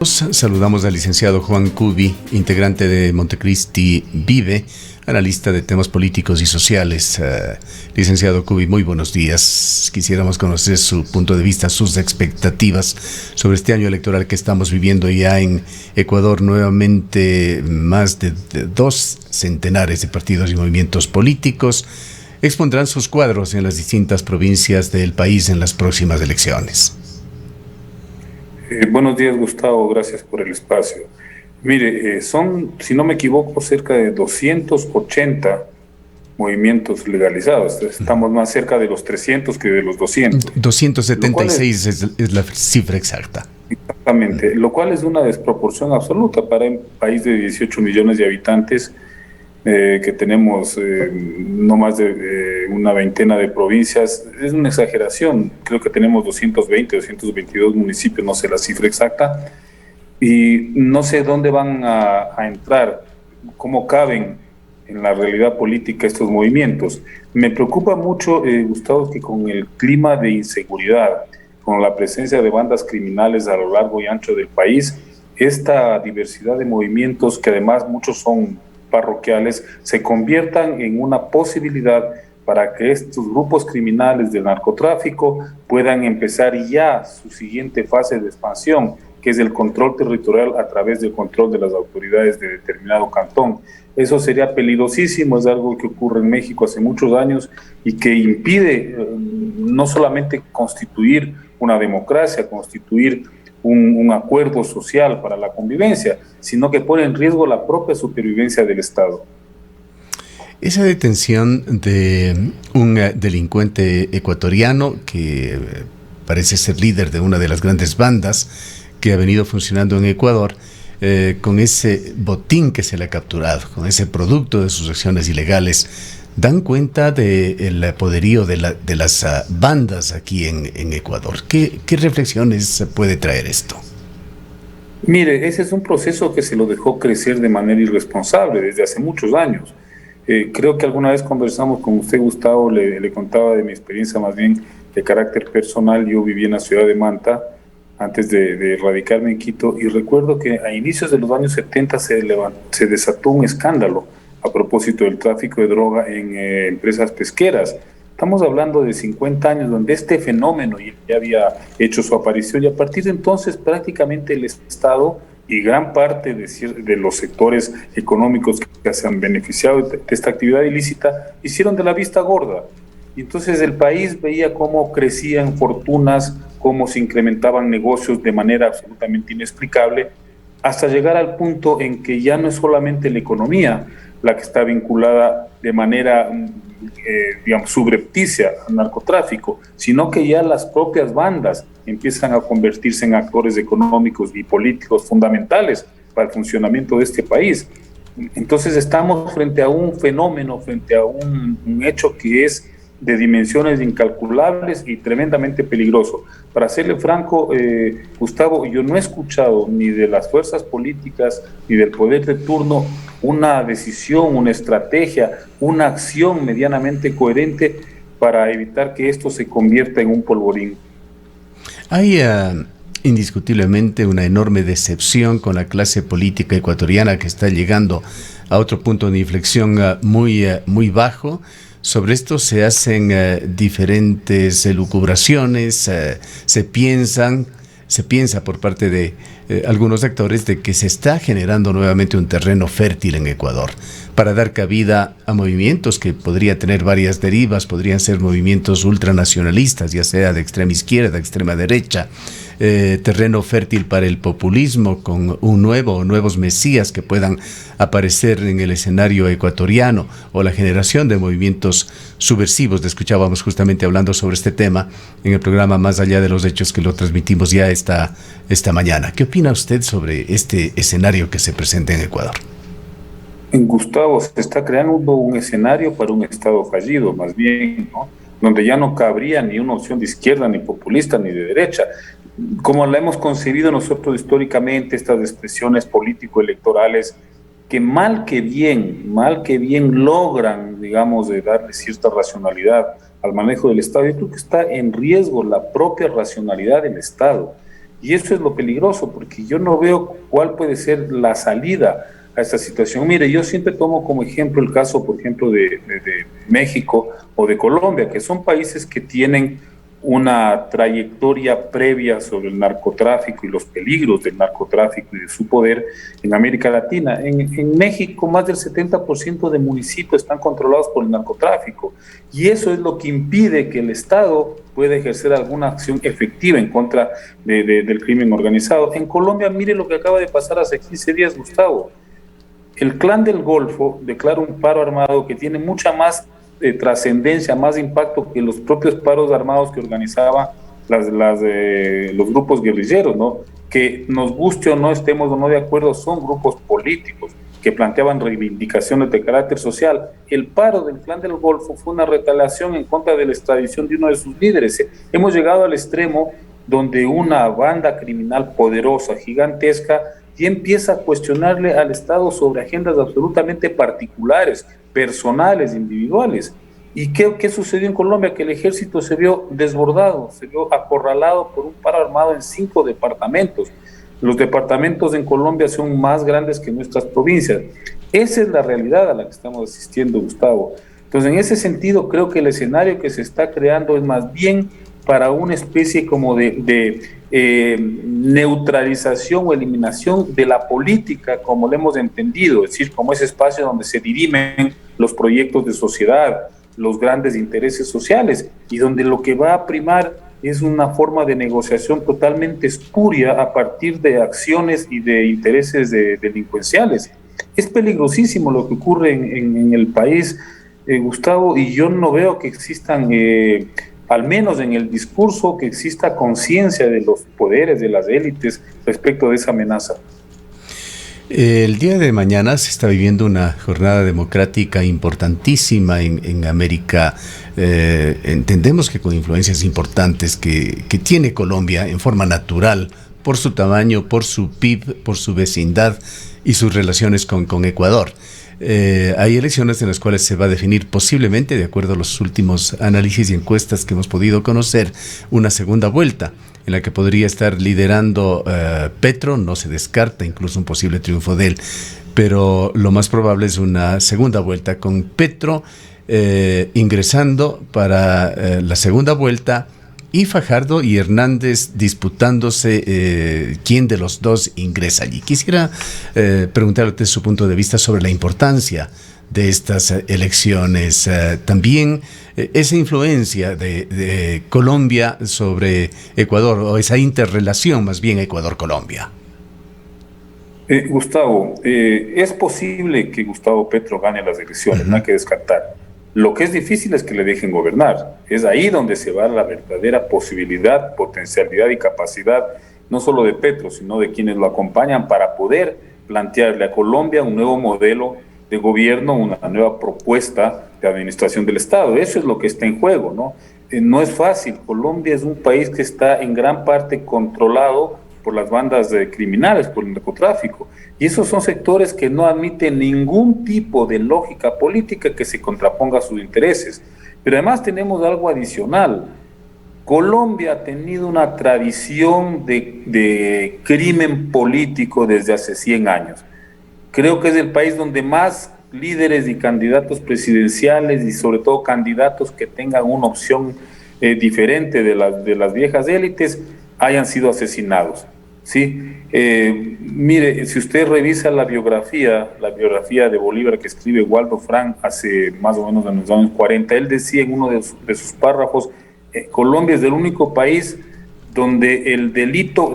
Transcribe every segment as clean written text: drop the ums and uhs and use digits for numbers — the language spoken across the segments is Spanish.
Saludamos al licenciado Juan Cubi, integrante de Montecristi Vive, analista de temas políticos y sociales. Licenciado Cubi, muy buenos días. Quisiéramos conocer su punto de vista, sus expectativas sobre este año electoral que estamos viviendo ya en Ecuador. Nuevamente, más de 2 centenares de partidos y movimientos políticos expondrán sus cuadros en las distintas provincias del país en las próximas elecciones. Buenos días, Gustavo, gracias por el espacio. Mire, son, si no me equivoco, cerca de 280 movimientos legalizados. Estamos más cerca de los 300 que de los 200. 276 es la cifra exacta. Exactamente, lo cual es una desproporción absoluta para un país de 18 millones de habitantes, que tenemos no más de una veintena de provincias. Es una exageración, creo que tenemos 220, 222 municipios, no sé la cifra exacta, y no sé dónde van a entrar, cómo caben en la realidad política estos movimientos. Me preocupa mucho, Gustavo, que con el clima de inseguridad, con la presencia de bandas criminales a lo largo y ancho del país, esta diversidad de movimientos, que además muchos son parroquiales, se conviertan en una posibilidad para que estos grupos criminales del narcotráfico puedan empezar ya su siguiente fase de expansión, que es el control territorial a través del control de las autoridades de determinado cantón. Eso sería peligrosísimo, es algo que ocurre en México hace muchos años y que impide no solamente constituir una democracia, constituir un acuerdo social para la convivencia, sino que pone en riesgo la propia supervivencia del Estado. Esa detención de un delincuente ecuatoriano que parece ser líder de una de las grandes bandas que ha venido funcionando en Ecuador, con ese botín que se le ha capturado, con ese producto de sus acciones ilegales, dan cuenta del poderío de las bandas aquí en Ecuador. ¿Qué reflexiones puede traer esto? Mire, ese es un proceso que se lo dejó crecer de manera irresponsable desde hace muchos años. Creo que alguna vez conversamos con usted, Gustavo, le contaba de mi experiencia más bien de carácter personal. Yo viví en la ciudad de Manta antes de radicarme en Quito, y recuerdo que a inicios de los años 70 se desató un escándalo a propósito del tráfico de droga en empresas pesqueras. Estamos hablando de 50 años donde este fenómeno ya había hecho su aparición, y a partir de entonces prácticamente el Estado y gran parte de los sectores económicos que se han beneficiado de esta actividad ilícita hicieron de la vista gorda. Y entonces el país veía cómo crecían fortunas, cómo se incrementaban negocios de manera absolutamente inexplicable, hasta llegar al punto en que ya no es solamente la economía la que está vinculada de manera, digamos, subrepticia al narcotráfico, sino que ya las propias bandas empiezan a convertirse en actores económicos y políticos fundamentales para el funcionamiento de este país. Entonces estamos frente a un fenómeno, frente a un hecho que es de dimensiones incalculables y tremendamente peligroso. Para serle franco, Gustavo, yo no he escuchado ni de las fuerzas políticas ni del poder de turno una decisión, una estrategia, una acción medianamente coherente para evitar que esto se convierta en un polvorín. Hay indiscutiblemente una enorme decepción con la clase política ecuatoriana, que está llegando a otro punto de inflexión muy bajo. Sobre esto se hacen diferentes elucubraciones, se piensa por parte de algunos actores de que se está generando nuevamente un terreno fértil en Ecuador para dar cabida a movimientos que podría tener varias derivas. Podrían ser movimientos ultranacionalistas, ya sea de extrema izquierda, de extrema derecha, terreno fértil para el populismo, con nuevos mesías que puedan aparecer en el escenario ecuatoriano, o la generación de movimientos subversivos. Te escuchábamos justamente hablando sobre este tema en el programa Más Allá de los Hechos, que lo transmitimos ya esta mañana. ¿Qué opina usted sobre este escenario que se presenta en Ecuador? Gustavo, se está creando un escenario para un Estado fallido, más bien, ¿no? Donde ya no cabría ni una opción de izquierda, ni populista, ni de derecha. Como la hemos concebido nosotros históricamente, estas expresiones político-electorales, que mal que bien logran, digamos, de darle cierta racionalidad al manejo del Estado. Yo creo que está en riesgo la propia racionalidad del Estado. Y eso es lo peligroso, porque yo no veo cuál puede ser la salida a esta situación. Mire, yo siempre tomo como ejemplo el caso, por ejemplo, de México o de Colombia, que son países que tienen una trayectoria previa sobre el narcotráfico y los peligros del narcotráfico y de su poder en América Latina. En México, más del 70% de municipios están controlados por el narcotráfico, y eso es lo que impide que el Estado pueda ejercer alguna acción efectiva en contra del crimen organizado. En Colombia, mire lo que acaba de pasar hace 15 días, Gustavo. El Clan del Golfo declara un paro armado que tiene mucha más trascendencia, más impacto que los propios paros armados que organizaban los grupos guerrilleros, ¿no? Que nos guste o no, estemos o no de acuerdo, son grupos políticos que planteaban reivindicaciones de carácter social. El paro del Clan del Golfo fue una retaliación en contra de la extradición de uno de sus líderes. Hemos llegado al extremo donde una banda criminal poderosa, gigantesca, y empieza a cuestionarle al Estado sobre agendas absolutamente particulares, personales, individuales. ¿Y qué sucedió en Colombia? Que el ejército se vio desbordado, se vio acorralado por un paro armado en 5 departamentos. Los departamentos en Colombia son más grandes que nuestras provincias. Esa es la realidad a la que estamos asistiendo, Gustavo. Entonces, en ese sentido, creo que el escenario que se está creando es más bien para una especie como de neutralización o eliminación de la política como lo hemos entendido, es decir, como ese espacio donde se dirimen los proyectos de sociedad, los grandes intereses sociales, y donde lo que va a primar es una forma de negociación totalmente espuria a partir de acciones y de intereses delincuenciales. Es peligrosísimo lo que ocurre en el país, Gustavo, y yo no veo que existan al menos en el discurso, que exista conciencia de los poderes, de las élites respecto de esa amenaza. El día de mañana se está viviendo una jornada democrática importantísima en América. Entendemos que con influencias importantes que tiene Colombia en forma natural, por su tamaño, por su PIB, por su vecindad y sus relaciones con Ecuador. Hay elecciones en las cuales se va a definir posiblemente, de acuerdo a los últimos análisis y encuestas que hemos podido conocer, una segunda vuelta en la que podría estar liderando Petro. No se descarta incluso un posible triunfo de él, pero lo más probable es una segunda vuelta con Petro ingresando para la segunda vuelta, y Fajardo y Hernández disputándose quién de los dos ingresa allí. Quisiera preguntarle su punto de vista sobre la importancia de estas elecciones. También esa influencia de Colombia sobre Ecuador, o esa interrelación más bien Ecuador-Colombia. Gustavo, es posible que Gustavo Petro gane las elecciones, no hay que descartar. Lo que es difícil es que le dejen gobernar. Es ahí donde se va la verdadera posibilidad, potencialidad y capacidad, no solo de Petro, sino de quienes lo acompañan, para poder plantearle a Colombia un nuevo modelo de gobierno, una nueva propuesta de administración del Estado. Eso es lo que está en juego, ¿no? No es fácil. Colombia es un país que está en gran parte controlado por las bandas criminales, por el narcotráfico. Y esos son sectores que no admiten ningún tipo de lógica política que se contraponga a sus intereses. Pero además tenemos algo adicional. Colombia ha tenido una tradición de crimen político desde hace 100 años. Creo que es el país donde más líderes y candidatos presidenciales, y sobre todo candidatos que tengan una opción diferente de las viejas élites, hayan sido asesinados. ¿Sí? Mire, si usted revisa la biografía de Bolívar que escribe Waldo Frank hace más o menos en los años 40, él decía en uno de sus párrafos, Colombia es el único país donde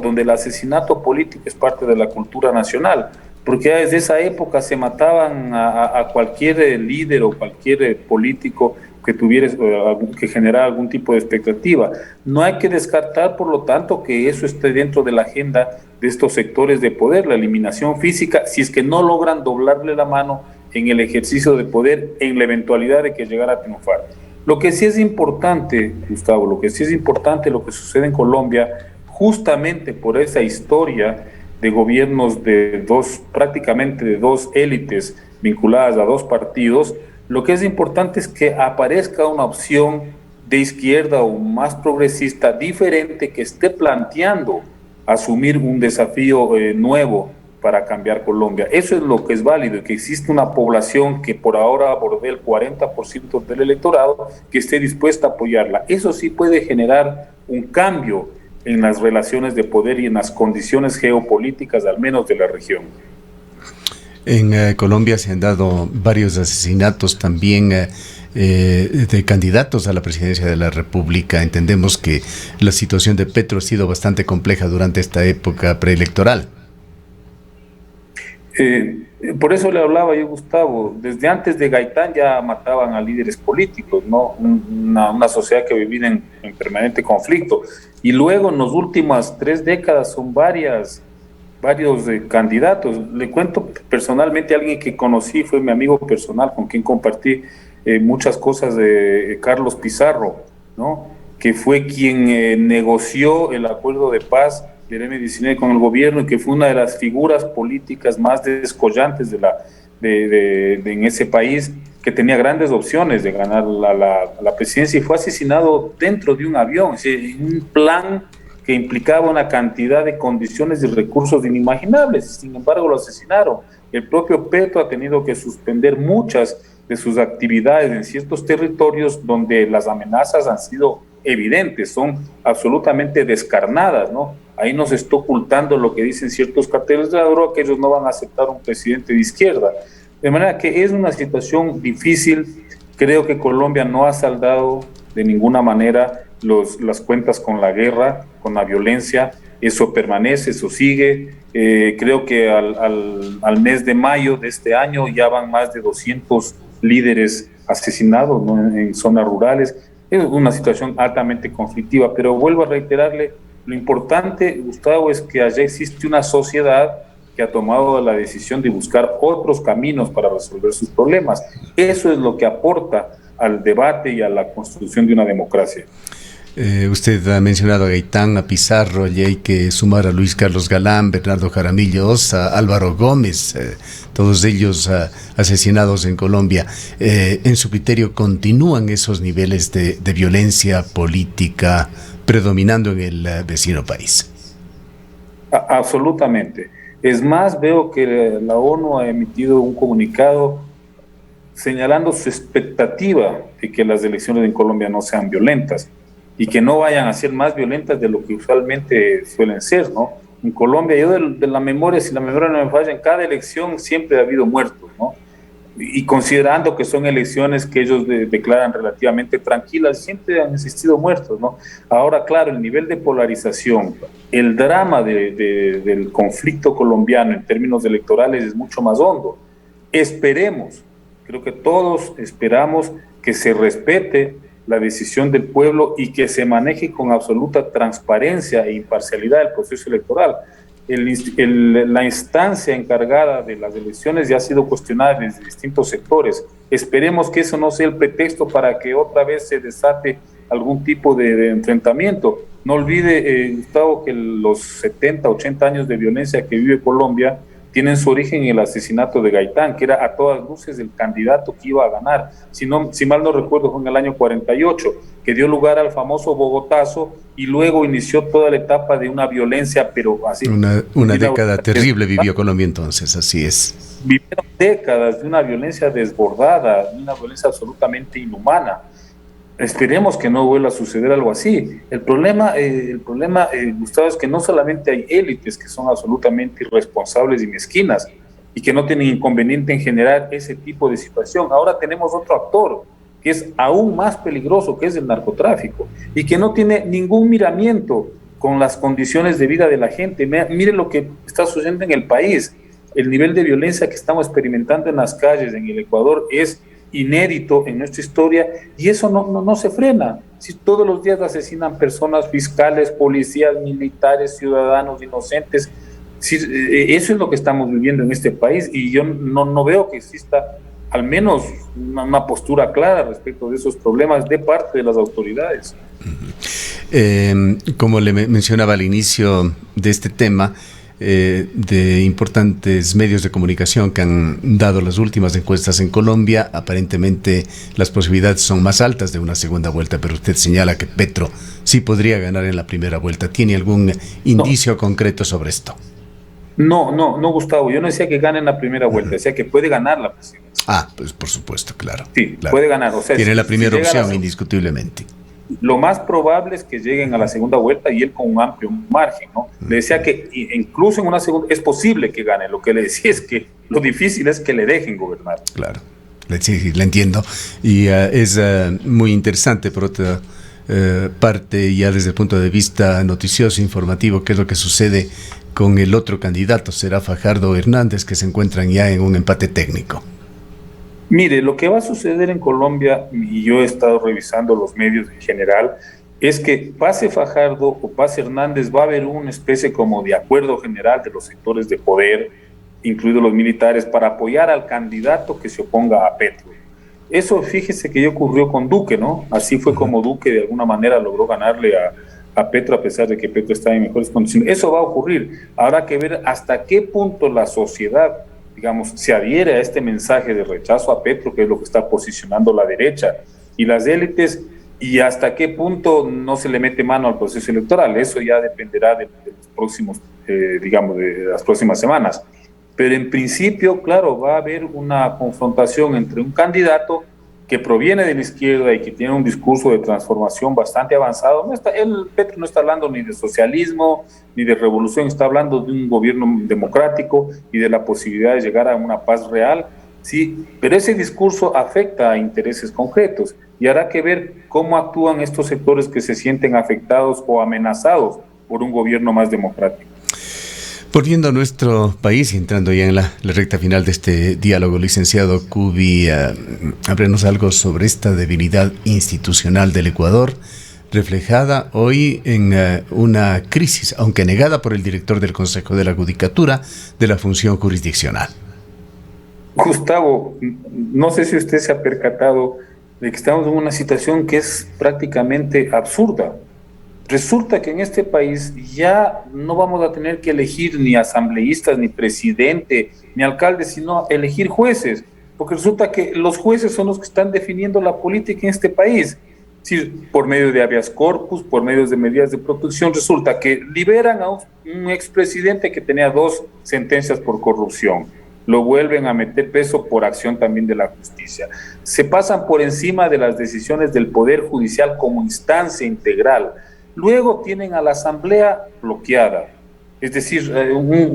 donde el asesinato político es parte de la cultura nacional, porque desde esa época se mataban a cualquier líder o cualquier político que generara algún tipo de expectativa. No hay que descartar, por lo tanto, que eso esté dentro de la agenda de estos sectores de poder, la eliminación física, si es que no logran doblarle la mano en el ejercicio de poder en la eventualidad de que llegara a triunfar. Lo que sí es importante, Gustavo, lo que sucede en Colombia, justamente por esa historia de gobiernos prácticamente de dos élites vinculadas a dos partidos, lo que es importante es que aparezca una opción de izquierda o más progresista diferente que esté planteando asumir un desafío nuevo para cambiar Colombia. Eso es lo que es válido, que existe una población que por ahora aborde el 40% del electorado que esté dispuesta a apoyarla. Eso sí puede generar un cambio en las relaciones de poder y en las condiciones geopolíticas, al menos de la región. En Colombia se han dado varios asesinatos también de candidatos a la presidencia de la República. Entendemos que la situación de Petro ha sido bastante compleja durante esta época preelectoral. Por eso le hablaba yo, Gustavo, desde antes de Gaitán ya mataban a líderes políticos, ¿no? Una sociedad que vivía en permanente conflicto. Y luego en las últimas 3 décadas son varios candidatos. Le cuento personalmente a alguien que conocí, fue mi amigo personal, con quien compartí muchas cosas, de Carlos Pizarro, ¿no? Que fue quien negoció el acuerdo de paz del M-19 con el gobierno, y que fue una de las figuras políticas más descollantes en ese país, que tenía grandes opciones de ganar la presidencia, y fue asesinado dentro de un avión, un plan que implicaba una cantidad de condiciones y recursos inimaginables. Sin embargo, lo asesinaron. El propio Petro ha tenido que suspender muchas de sus actividades en ciertos territorios donde las amenazas han sido evidentes, son absolutamente descarnadas, ¿no? Ahí nos está ocultando lo que dicen ciertos carteles de la droga, que ellos no van a aceptar un presidente de izquierda. De manera que es una situación difícil. Creo que Colombia no ha saldado de ninguna manera las cuentas con la guerra, con la violencia. Eso permanece, eso sigue. Creo que al mes de mayo de este año ya van más de 200 líderes asesinados, ¿no? En zonas rurales. Es una situación altamente conflictiva, pero vuelvo a reiterarle, lo importante, Gustavo, es que allá existe una sociedad que ha tomado la decisión de buscar otros caminos para resolver sus problemas. Eso es lo que aporta al debate y a la construcción de una democracia. Usted ha mencionado a Gaitán, a Pizarro, y hay que sumar a Luis Carlos Galán, Bernardo Jaramillo Ossa, Álvaro Gómez, todos ellos asesinados en Colombia. En su criterio, ¿continúan esos niveles de violencia política predominando en el vecino país? Absolutamente. Es más, veo que la ONU ha emitido un comunicado señalando su expectativa de que las elecciones en Colombia no sean violentas y que no vayan a ser más violentas de lo que usualmente suelen ser, ¿no? En Colombia, yo de la memoria, si la memoria no me falla, en cada elección siempre ha habido muertos, ¿no? Y considerando que son elecciones que ellos declaran relativamente tranquilas, siempre han existido muertos, ¿no? Ahora, claro, el nivel de polarización, el drama del conflicto colombiano en términos electorales es mucho más hondo. Esperemos, creo que todos esperamos que se respete la decisión del pueblo y que se maneje con absoluta transparencia e imparcialidad el proceso electoral. La instancia encargada de las elecciones ya ha sido cuestionada desde distintos sectores. Esperemos que eso no sea el pretexto para que otra vez se desate algún tipo de enfrentamiento. No olvide, Gustavo, que los 70, 80 años de violencia que vive Colombia tienen su origen en el asesinato de Gaitán, que era a todas luces el candidato que iba a ganar. Si mal no recuerdo, fue en el año 48, que dio lugar al famoso Bogotazo, y luego inició toda la etapa de una violencia, pero así... Una década terrible vivió Colombia entonces, así es. Vivieron décadas de una violencia desbordada, de una violencia absolutamente inhumana. Esperemos que no vuelva a suceder algo así. El problema, Gustavo, es que no solamente hay élites que son absolutamente irresponsables y mezquinas y que no tienen inconveniente en generar ese tipo de situación. Ahora tenemos otro actor que es aún más peligroso, que es el narcotráfico, y que no tiene ningún miramiento con las condiciones de vida de la gente. Mire lo que está sucediendo en el país. El nivel de violencia que estamos experimentando en las calles en el Ecuador es inédito en nuestra historia, y eso no se frena. Si todos los días asesinan personas, fiscales, policías, militares, ciudadanos inocentes, eso es lo que estamos viviendo en este país, y yo no veo que exista al menos una postura clara respecto de esos problemas de parte de las autoridades. Como le mencionaba al inicio de este tema, de importantes medios de comunicación que han dado las últimas encuestas en Colombia, aparentemente las posibilidades son más altas de una segunda vuelta, pero usted señala que Petro sí podría ganar en la primera vuelta. ¿Tiene algún indicio concreto sobre esto? No, Gustavo, yo no decía que gane en la primera vuelta, decía que puede ganar la presidencia. Pues por supuesto, claro. Sí, claro. Puede ganar. O sea, tiene la primera opción, indiscutiblemente. Lo más probable es que lleguen a la segunda vuelta y él con un amplio margen, ¿no? Le decía que incluso en una segunda es posible que gane. Lo que le decía es que lo difícil es que le dejen gobernar. Claro, sí, le entiendo. Y es muy interesante por otra parte, ya desde el punto de vista noticioso, informativo, qué es lo que sucede con el otro candidato, será Fajardo Hernández, que se encuentran ya en un empate técnico. Mire, lo que va a suceder en Colombia, y yo he estado revisando los medios en general, es que pase Fajardo o pase Hernández, va a haber una especie como de acuerdo general de los sectores de poder, incluidos los militares, para apoyar al candidato que se oponga a Petro. Eso, fíjese que ya ocurrió con Duque, ¿no? Así fue como Duque de alguna manera logró ganarle a Petro, a pesar de que Petro está en mejores condiciones. Eso va a ocurrir. Habrá que ver hasta qué punto la sociedad, digamos, se adhiere a este mensaje de rechazo a Petro, que es lo que está posicionando la derecha y las élites, y hasta qué punto no se le mete mano al proceso electoral. Eso ya dependerá de los próximos, de las próximas semanas. Pero en principio, claro, va a haber una confrontación entre un candidato que proviene de la izquierda y que tiene un discurso de transformación bastante avanzado. Petro no está hablando ni de socialismo ni de revolución, está hablando de un gobierno democrático y de la posibilidad de llegar a una paz real, sí, pero ese discurso afecta a intereses concretos y habrá que ver cómo actúan estos sectores que se sienten afectados o amenazados por un gobierno más democrático. Volviendo a nuestro país y entrando ya en la recta final de este diálogo, licenciado Cubi, háblenos algo sobre esta debilidad institucional del Ecuador, reflejada hoy en una crisis, aunque negada por el director del Consejo de la Judicatura, de la función jurisdiccional. Gustavo, no sé si usted se ha percatado de que estamos en una situación que es prácticamente absurda. Resulta que en este país ya no vamos a tener que elegir ni asambleístas, ni presidente, ni alcalde, sino elegir jueces, porque resulta que los jueces son los que están definiendo la política en este país. Es decir, por medio de habeas corpus, por medio de medidas de protección, resulta que liberan a un expresidente que tenía 2 sentencias por corrupción. Lo vuelven a meter preso por acción también de la justicia. Se pasan por encima de las decisiones del Poder Judicial como instancia integral. Luego tienen a la Asamblea bloqueada, es decir,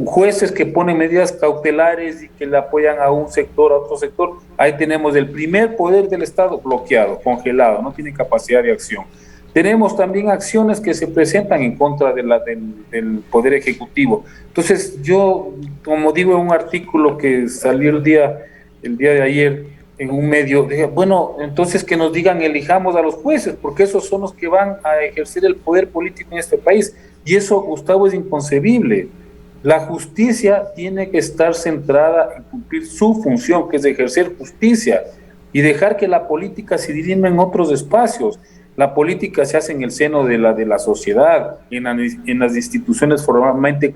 jueces que ponen medidas cautelares y que le apoyan a un sector, a otro sector. Ahí tenemos el primer poder del Estado bloqueado, congelado, no tiene capacidad de acción. Tenemos también acciones que se presentan en contra del Poder Ejecutivo. Entonces, yo, como digo en un artículo que salió el día de ayer, en un medio, dije, bueno, entonces que nos digan, elijamos a los jueces, porque esos son los que van a ejercer el poder político en este país. Y eso, Gustavo, es inconcebible. La justicia tiene que estar centrada en cumplir su función, que es ejercer justicia, y dejar que la política se dirima en otros espacios. La política se hace en el seno de la sociedad, en las instituciones formalmente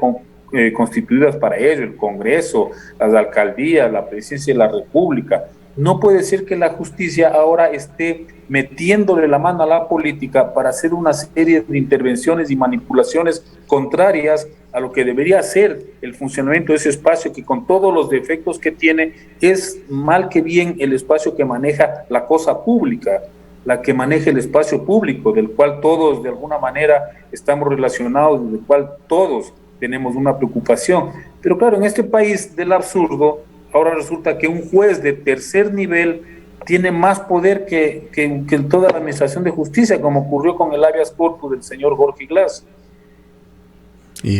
constituidas para ello, el Congreso, las alcaldías, la Presidencia de la República. No puede ser que la justicia ahora esté metiéndole la mano a la política para hacer una serie de intervenciones y manipulaciones contrarias a lo que debería ser el funcionamiento de ese espacio, que con todos los defectos que tiene, es mal que bien el espacio que maneja la cosa pública, la que maneja el espacio público, del cual todos de alguna manera estamos relacionados, del cual todos tenemos una preocupación. Pero claro, en este país del absurdo, ahora resulta que un juez de tercer nivel tiene más poder que toda la administración de justicia, como ocurrió con el habeas corpus del señor Jorge Glass. Y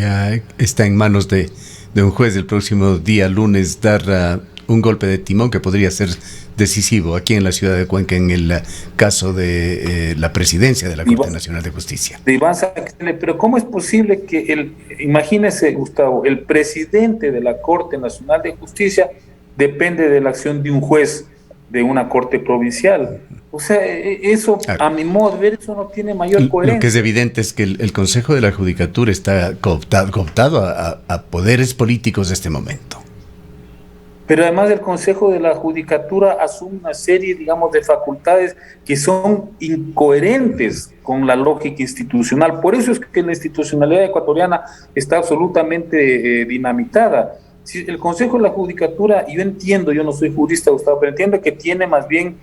está en manos de un juez el próximo día lunes dar un golpe de timón que podría ser decisivo aquí en la ciudad de Cuenca en el caso de la presidencia de la Corte Nacional de Justicia. Pero ¿cómo es posible que imagínese, Gustavo, el presidente de la Corte Nacional de Justicia depende de la acción de un juez? de una corte provincial. O sea, eso, a mi modo de ver, eso no tiene mayor coherencia. Lo que es evidente es que el Consejo de la Judicatura está cooptado a poderes políticos de este momento. Pero además el Consejo de la Judicatura asume una serie, digamos, de facultades que son incoherentes con la lógica institucional. Por eso es que la institucionalidad ecuatoriana está absolutamente dinamitada. Si el Consejo de la Judicatura, yo entiendo, yo no soy jurista, Gustavo, pero entiendo que tiene más bien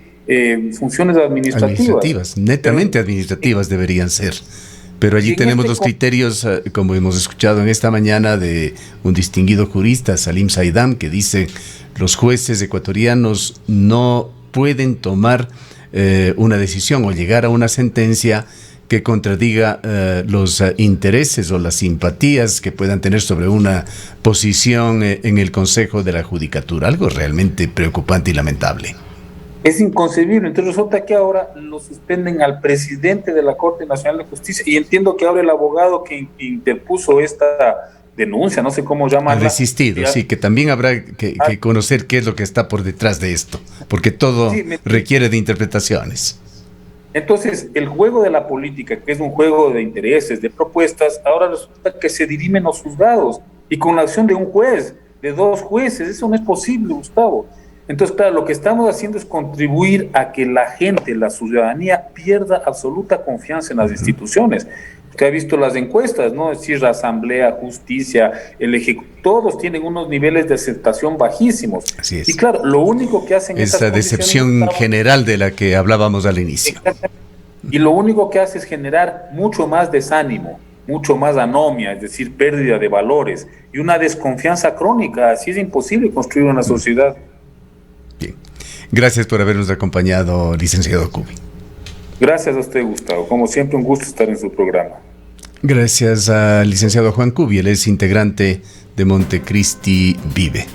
funciones administrativas. Netamente administrativas deberían ser. Pero allí tenemos los criterios, como hemos escuchado en esta mañana, de un distinguido jurista, Salim Saidam, que dice: los jueces ecuatorianos no pueden tomar una decisión o llegar a una sentencia que contradiga los intereses o las simpatías que puedan tener sobre una posición en el Consejo de la Judicatura. Algo realmente preocupante y lamentable. Es inconcebible. Entonces resulta que ahora lo suspenden al presidente de la Corte Nacional de Justicia, y entiendo que ahora el abogado que interpuso esta denuncia, no sé cómo llamarla, ha desistido, sí, que también habrá que conocer qué es lo que está por detrás de esto, porque todo requiere de interpretaciones. Entonces, el juego de la política, que es un juego de intereses, de propuestas, ahora resulta que se dirimen los juzgados, y con la acción de un juez, de dos jueces. Eso no es posible, Gustavo. Entonces, claro, lo que estamos haciendo es contribuir a que la gente, la ciudadanía, pierda absoluta confianza en las instituciones. Usted ha visto las encuestas, ¿no? Es decir, la Asamblea, Justicia, el Ejecutivo, todos tienen unos niveles de aceptación bajísimos. Así es. Y claro, lo único que hacen es esa decepción general de la que hablábamos al inicio. Y lo único que hace es generar mucho más desánimo, mucho más anomia, es decir, pérdida de valores y una desconfianza crónica. Así es imposible construir una sociedad. Bien. Gracias por habernos acompañado, licenciado Cubi. Gracias a usted, Gustavo. Como siempre, un gusto estar en su programa. Gracias al licenciado Juan Cubi, él es integrante de Montecristi Vive.